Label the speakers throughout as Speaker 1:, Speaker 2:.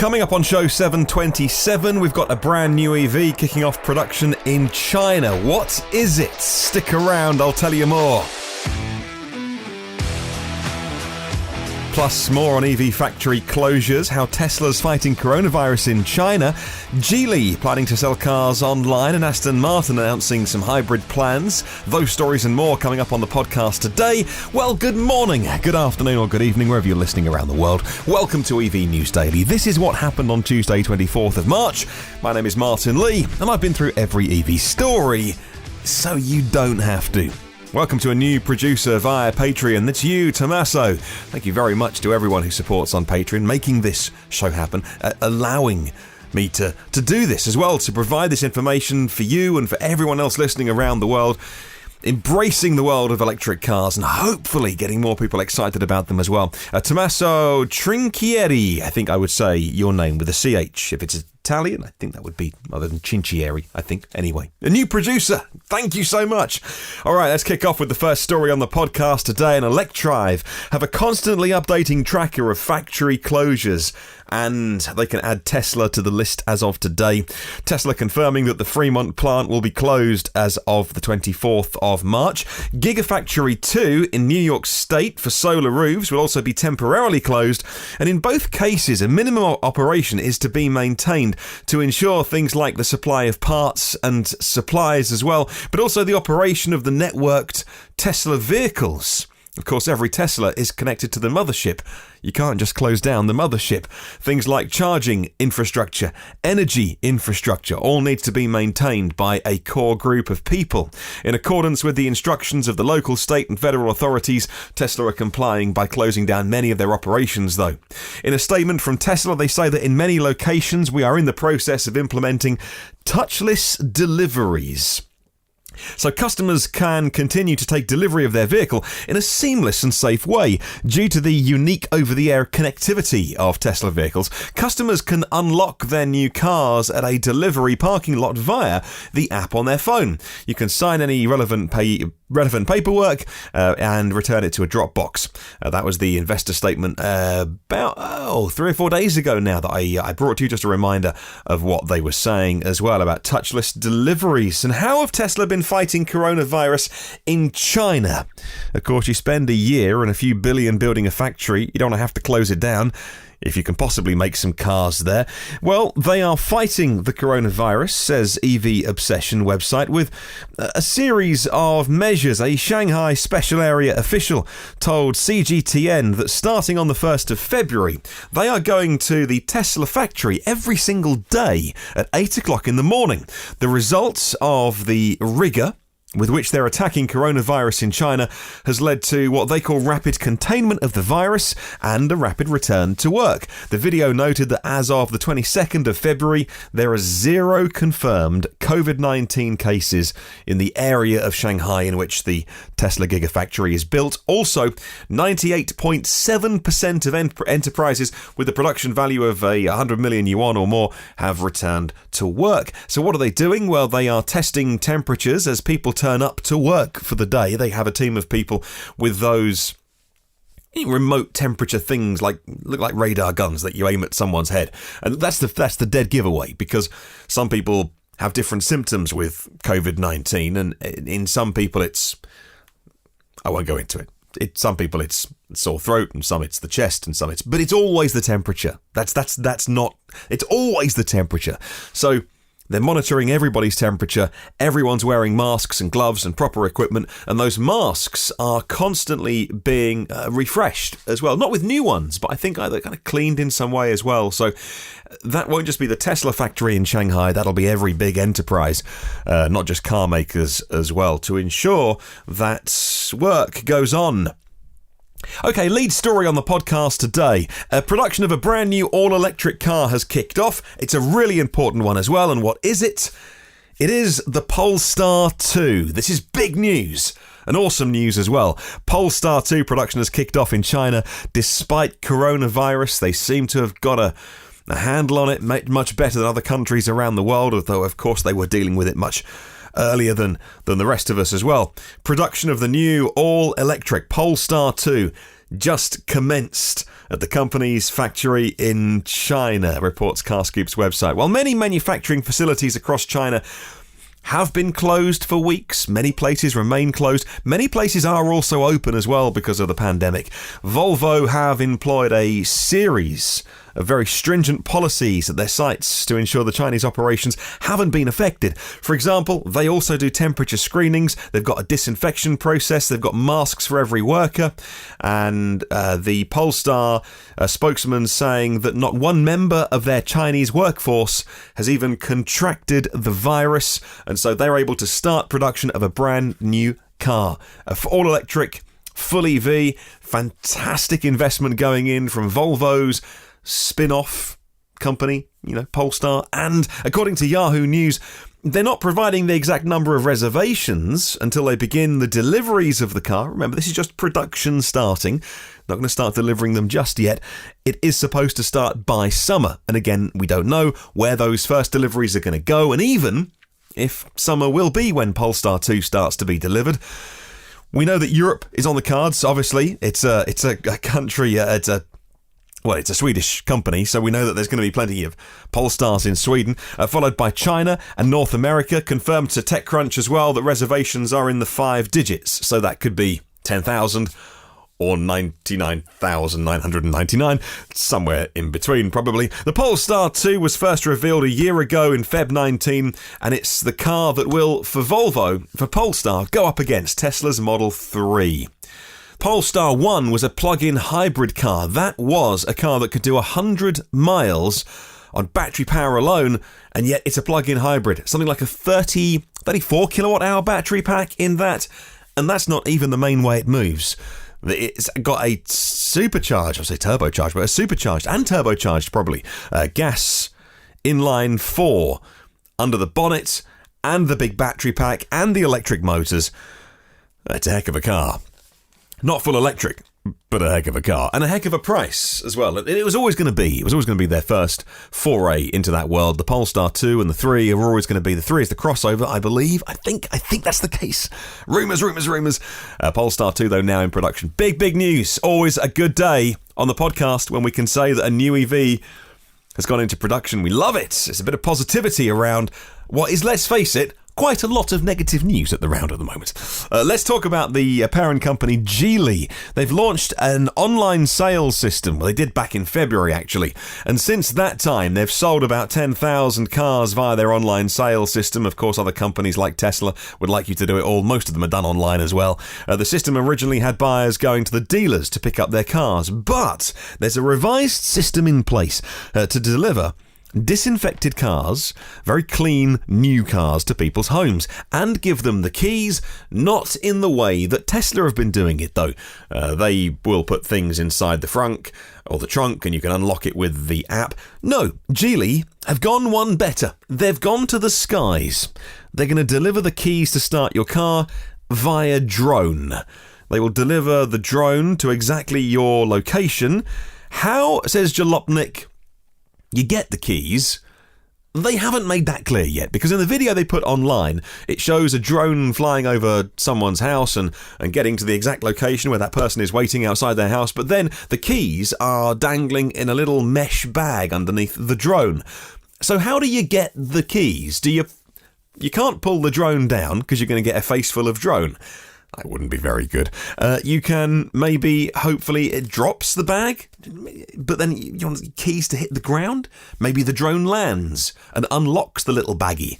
Speaker 1: Coming up on show 727, we've got a brand new EV kicking off production in China. What is it? Stick around, I'll tell you more. Plus, more on EV factory closures, how Tesla's fighting coronavirus in China, Geely planning to sell cars online, and Aston Martin announcing some hybrid plans. Those stories and more coming up on the podcast today. Well, good morning, good afternoon or good evening, wherever you're listening around the world. Welcome to EV News Daily. This is what happened on Tuesday, 24th of March. My name is Martyn Lee, and I've been through every EV story, so you don't have to. Welcome to a new producer via Patreon. That's you, TOMMASO. Thank you very much to everyone who supports on Patreon, making this show happen, allowing me to do this as well, to provide this information for you and for everyone else listening around the world, embracing the world of electric cars and hopefully getting more people excited about them as well. TOMMASO TRINCHIERI, I think I would say your name with a CH. If it's Italian, I think that would be other than TRINCHIERI, I think. Anyway, a new producer. Thank you so much. All right, let's kick off with the first story on the podcast today. And Electrive have a constantly updating tracker of factory closures, and they can add Tesla to the list as of today. Tesla confirming that the Fremont plant will be closed as of the 24th of March. Gigafactory 2 in New York State for solar roofs will also be temporarily closed, and in both cases, a minimum operation is to be maintained to ensure things like the supply of parts and supplies as well, but also the operation of the networked Tesla vehicles. Of course, every Tesla is connected to the mothership. You can't just close down the mothership. Things like charging infrastructure, energy infrastructure, all needs to be maintained by a core group of people. In accordance with the instructions of the local, state and federal authorities, Tesla are complying by closing down many of their operations, though. In a statement from Tesla, they say that in many locations we are in the process of implementing touchless deliveries. So customers can continue to take delivery of their vehicle in a seamless and safe way. Due to the unique over-the-air connectivity of Tesla vehicles, customers can unlock their new cars at a delivery parking lot via the app on their phone. You can sign any relevant paperwork and return it to a Dropbox. That was the investor statement about 3 or 4 days ago now that I brought to you, just a reminder of what they were saying as well about touchless deliveries. And how have Tesla been fighting coronavirus in China? Of course, you spend a year and a few billion building a factory. You don't have to close it down if you can possibly make some cars there. Well, they are fighting the coronavirus, says EV Obsession website, with a series of measures. A Shanghai special area official told CGTN that starting on the 1st of February, they are going to the Tesla factory every single day at 8 o'clock in the morning. The results of the rigour with which they're attacking coronavirus in China has led to what they call rapid containment of the virus and a rapid return to work. The video noted that as of the 22nd of February, there are 0 confirmed COVID-19 cases in the area of Shanghai in which the Tesla Gigafactory is built. Also, 98.7% of enterprises with a production value of 100 million yuan or more have returned to work. So what are they doing? Well, they are testing temperatures as people turn up to work for the day. They have a team of people with those remote temperature things look like radar guns that you aim at someone's head. And that's the dead giveaway, because some people have different symptoms with COVID-19, and in some people I won't go into it. Some people it's sore throat, and some it's the chest, and some but it's always the temperature. It's always the temperature. So they're monitoring everybody's temperature. Everyone's wearing masks and gloves and proper equipment, and those masks are constantly being refreshed as well. Not with new ones, but I think they're kind of cleaned in some way as well. So that won't just be the Tesla factory in Shanghai. That'll be every big enterprise, not just car makers as well, to ensure that work goes on. Okay, lead story on the podcast today. Production of a brand new all-electric car has kicked off. It's a really important one as well. And what is it? It is the Polestar 2. This is big news. And awesome news as well. Polestar 2 production has kicked off in China despite coronavirus. They seem to have got a handle on it much better than other countries around the world, although, of course, they were dealing with it much earlier than the rest of us as well. Production of the new all-electric Polestar 2 just commenced at the company's factory in China, reports CarScoop's website. While many manufacturing facilities across China have been closed for weeks, many places remain closed. Many places are also open as well because of the pandemic. Volvo have employed a series of very stringent policies at their sites to ensure the Chinese operations haven't been affected. For example, they also do temperature screenings. They've got a disinfection process. They've got masks for every worker. And the Polestar spokesman saying that not one member of their Chinese workforce has even contracted the virus. And so they're able to start production of a brand new car. All electric, full EV, fantastic investment going in from Volvo's spin-off company, Polestar. And according to Yahoo News, they're not providing the exact number of reservations until they begin the deliveries of the car. Remember, this is just production starting. Not going to start delivering them just yet. It is supposed to start by summer. And again, we don't know where those first deliveries are going to go. And even if summer will be when Polestar 2 starts to be delivered, we know that Europe is on the cards. Obviously, it's a country, it's a Swedish company, so we know that there's going to be plenty of Polestars in Sweden, followed by China and North America. Confirmed to TechCrunch as well that reservations are in the 5 digits, so that could be 10,000 or 99,999, somewhere in between probably. The Polestar 2 was first revealed a year ago in Feb 19, and it's the car that will, for Polestar, go up against Tesla's Model 3. Polestar 1 was a plug-in hybrid car. That was a car that could do 100 miles on battery power alone, and yet it's a plug-in hybrid. Something like a 34 kilowatt-hour battery pack in that, and that's not even the main way it moves. It's got a supercharged, I say turbocharged, but a supercharged and turbocharged probably, gas inline 4 under the bonnet, and the big battery pack, and the electric motors. It's a heck of a car. Not full electric, but a heck of a car. And a heck of a price as well. It was always going to be. It was always going to be their first foray into that world. The Polestar 2 and the 3 are always going to be. The 3 is the crossover, I believe. I think that's the case. Rumours. Polestar 2, though, now in production. Big news. Always a good day on the podcast when we can say that a new EV has gone into production. We love it. It's a bit of positivity around what is, let's face it, quite a lot of negative news at the round at the moment. Let's talk about the parent company Geely. They've launched an online sales system. Well, they did back in February, actually. And since that time, they've sold about 10,000 cars via their online sales system. Of course, other companies like Tesla would like you to do it all. Most of them are done online as well. The system originally had buyers going to the dealers to pick up their cars. But there's a revised system in place to deliver disinfected cars, very clean new cars to people's homes, and give them the keys, not in the way that Tesla have been doing it though. They will put things inside the frunk or the trunk and you can unlock it with the app. No, Geely have gone one better. They've gone to the skies. They're going to deliver the keys to start your car via drone. They will deliver the drone to exactly your location. How, says Jalopnik, you get the keys? They haven't made that clear yet, because in the video they put online, it shows a drone flying over someone's house and getting to the exact location where that person is waiting outside their house, but then the keys are dangling in a little mesh bag underneath the drone. So how do you get the keys? You can't pull the drone down because you're going to get a face full of drone. That wouldn't be very good. You can hopefully it drops the bag, but then you want the keys to hit the ground. Maybe the drone lands and unlocks the little baggie.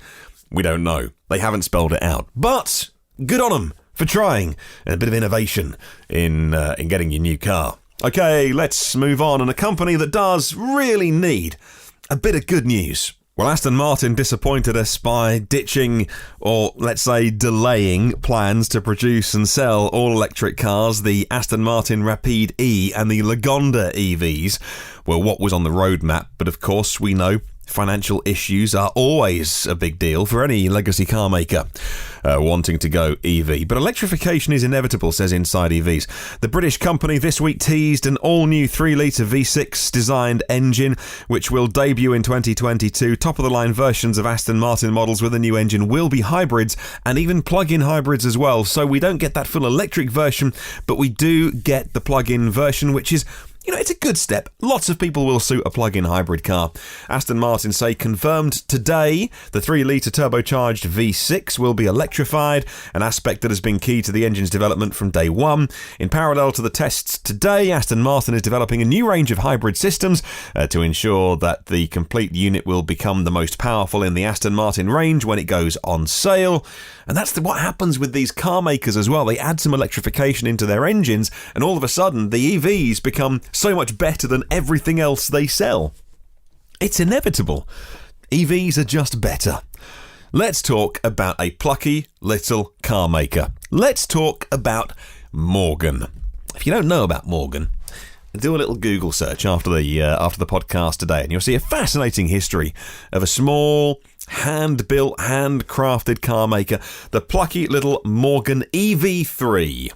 Speaker 1: We don't know. They haven't spelled it out. But good on them for trying. And a bit of innovation in getting your new car. Okay, let's move on. And a company that does really need a bit of good news. Well, Aston Martin disappointed us by ditching, or let's say delaying, plans to produce and sell all-electric cars. The Aston Martin Rapide E and the Lagonda EVs were what was on the roadmap, but of course we know Financial issues are always a big deal for any legacy car maker wanting to go EV. But electrification is inevitable, says Inside EVs. The British company this week teased an all-new 3-litre V6 designed engine, which will debut in 2022. Top-of-the-line versions of Aston Martin models with a new engine will be hybrids, and even plug-in hybrids as well. So we don't get that full electric version, but we do get the plug-in version, which is, it's a good step. Lots of people will suit a plug-in hybrid car. Aston Martin say confirmed today the 3-litre turbocharged V6 will be electrified, an aspect that has been key to the engine's development from day one. In parallel to the tests today, Aston Martin is developing a new range of hybrid systems to ensure that the complete unit will become the most powerful in the Aston Martin range when it goes on sale. And that's what happens with these car makers as well. They add some electrification into their engines, and all of a sudden the EVs become so much better than everything else they sell. It's inevitable. EVs are just better. Let's talk about a plucky little car maker. Let's talk about Morgan. If you don't know about Morgan, do a little Google search after the podcast today, and you'll see a fascinating history of a small, hand-built, handcrafted car maker. The plucky little Morgan EV3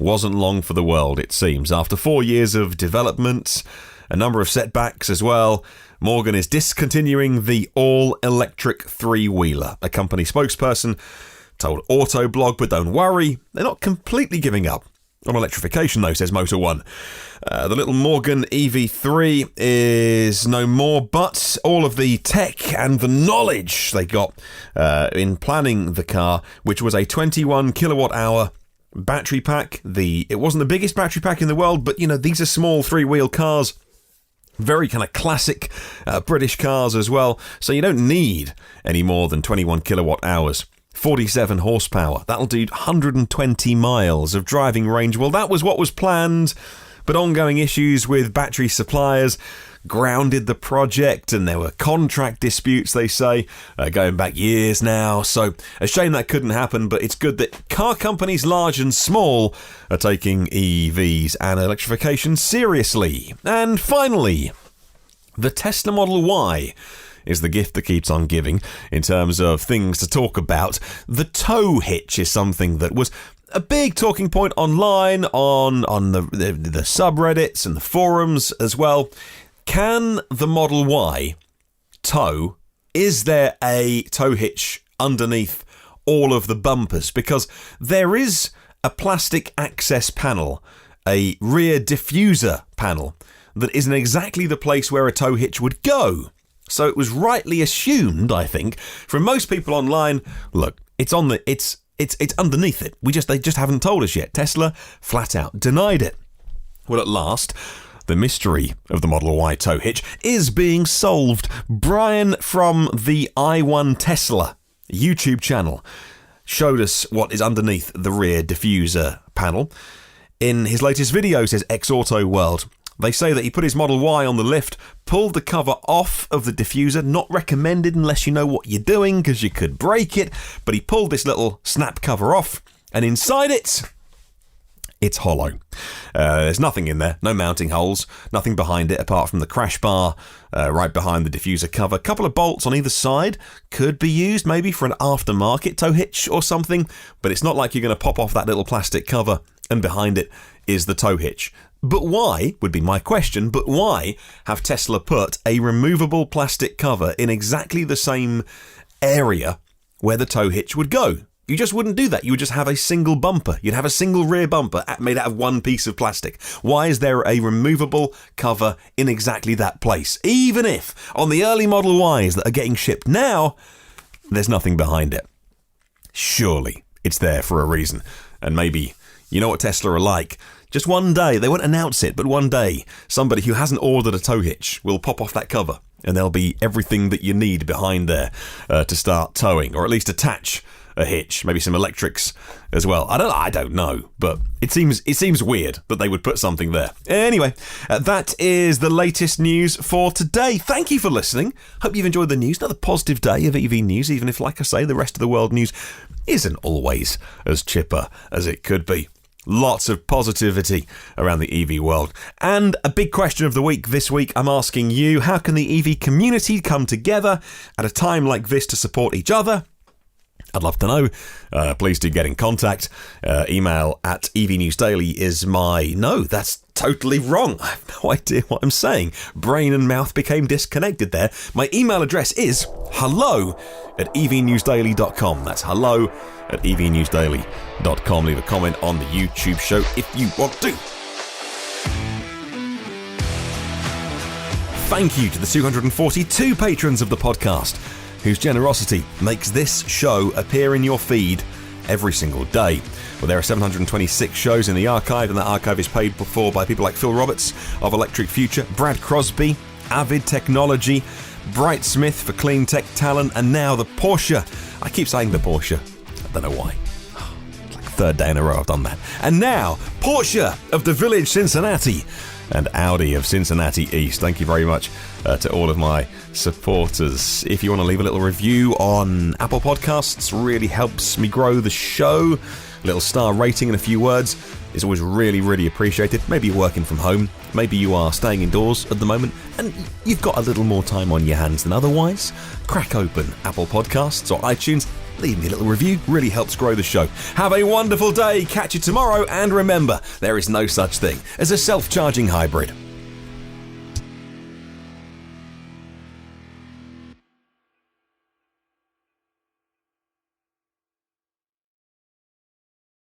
Speaker 1: wasn't long for the world, it seems. After 4 years of development, a number of setbacks as well, Morgan is discontinuing the all-electric three-wheeler. A company spokesperson told Autoblog, but don't worry, they're not completely giving up on electrification though, says Motor One. The little Morgan EV3 is no more, but all of the tech and the knowledge they got in planning the car, which was a 21 kilowatt hour battery pack. It wasn't the biggest battery pack in the world, but these are small three-wheel cars, very kind of classic British cars as well, so you don't need any more than 21 kilowatt hours. 47 horsepower. That'll do 120 miles of driving range. Well, that was what was planned, but ongoing issues with battery suppliers grounded the project, and there were contract disputes, they say, going back years now. So a shame that couldn't happen, but it's good that car companies large and small are taking EVs and electrification seriously. And finally, the Tesla Model Y is the gift that keeps on giving in terms of things to talk about. The tow hitch is something that was a big talking point online, on the subreddits and the forums as well. Can the Model Y tow? Is there a tow hitch underneath all of the bumpers? Because there is a plastic access panel, a rear diffuser panel, that isn't exactly the place where a tow hitch would go. So it was rightly assumed, I think, from most people online, look, it's underneath it. They just haven't told us yet. Tesla flat out denied it. Well, at last, the mystery of the Model Y tow hitch is being solved. Brian from the I1 Tesla YouTube channel showed us what is underneath the rear diffuser panel. In his latest video, says Ex-Auto World, they say that he put his Model Y on the lift, pulled the cover off of the diffuser, not recommended unless you know what you're doing because you could break it, but he pulled this little snap cover off, and inside it's hollow. There's nothing in there, no mounting holes, nothing behind it apart from the crash bar right behind the diffuser cover. A couple of bolts on either side could be used maybe for an aftermarket tow hitch or something, but it's not like you're going to pop off that little plastic cover and behind it is the tow hitch. But why, would be my question, but why have Tesla put a removable plastic cover in exactly the same area where the tow hitch would go? You just wouldn't do that. You would just have a single bumper. You'd have a single rear bumper made out of one piece of plastic. Why is there a removable cover in exactly that place? Even if on the early Model Ys that are getting shipped now, there's nothing behind it. Surely it's there for a reason. And maybe, you know what Tesla are like. Just one day, they won't announce it, but one day, somebody who hasn't ordered a tow hitch will pop off that cover, and there'll be everything that you need behind there to start towing, or at least attach a hitch, maybe some electrics as well. I don't know, but it seems weird that they would put something there. Anyway, that is the latest news for today. Thank you for listening. Hope you've enjoyed the news. Another positive day of EV news, even if, like I say, the rest of the world news isn't always as chipper as it could be. Lots of positivity around the EV world. And a big question of the week this week, I'm asking you, how can the EV community come together at a time like this to support each other? I'd love to know. Please do get in contact. Email at evnewsdaily is my... No, that's totally wrong. I have no idea what I'm saying. Brain and mouth became disconnected there. My email address is hello@evnewsdaily.com. That's hello@evnewsdaily.com. Leave a comment on the YouTube show if you want to. Thank you to the 242 patrons of the podcast, whose generosity makes this show appear in your feed every single day. Well, there are 726 shows in the archive, and that archive is paid for by people like Phil Roberts of Electric Future, Brad Crosby, Avid Technology, Bright Smith for Clean Tech Talent, and now the Porsche. I keep saying the Porsche. I don't know why. It's like the third day in a row I've done that. And now, Porsche of the Village Cincinnati and Audi of Cincinnati East. Thank you very much to all of my supporters. If you want to leave a little review on Apple Podcasts, really helps me grow the show. A little star rating and a few words is always really, really appreciated. Maybe you're working from home, maybe you are staying indoors at the moment, and you've got a little more time on your hands than otherwise. Crack open Apple Podcasts or iTunes, leave me a little review, really helps grow the show. Have a wonderful day, catch you tomorrow, and remember, there is no such thing as a self-charging hybrid.